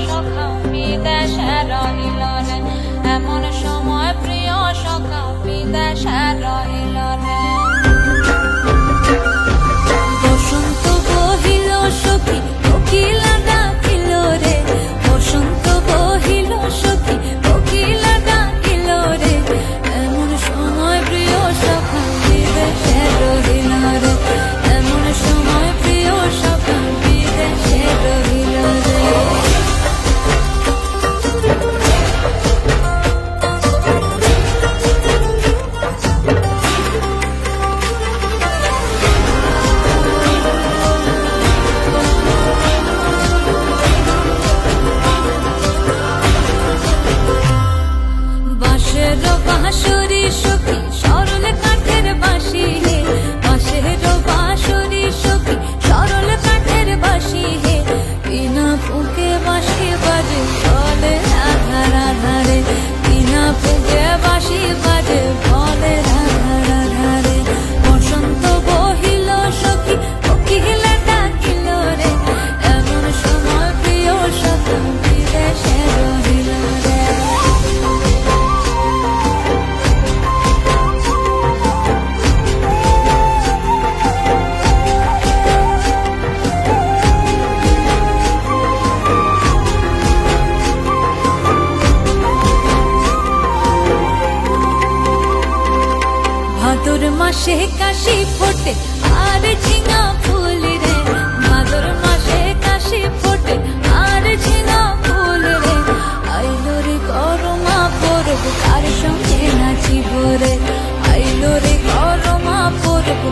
সখা বিদেশে রহিল রে, এমন সময় প্রিয় সখা বিদেশে রহিল রে। বসন্ত বহিল সখী কোকিলা ডাকিল রে, বসন্ত বহিল সখী কোকিলা ডাকিল রে, এমন সময় প্রিয় সখা বিদেশে রহিল রে, এমন সময় প্রিয় সখা বিদেশে রহিল রে। বাঁশের বাঁশরি সখী সরল কাঠের বাঁশি হে, বাঁশের বাঁশরি সখী সরল কাঠের বাঁশি হে, বিনা ফুঁকে বাঁশি বাজে বলে রাধা রাধা রে, বিনা ফুঁকে বাঁশি বাজে বলে রাধা রাধা রে। বসন্ত বহিল সখী কোকিলা ডাকিল রে, এমন সময় প্রিয় সখা বিদেশে রহিল রে। ভাদর মাসে কাশি ফোটে আর ঝিঙা ফুল রে, ভাদর মাসে কাশি ফোটে আর ঝিঙা ফুল রে, আইলো রে করমা পরব কার সঙ্গে নাচিব রে, আইলো রে করমা পরব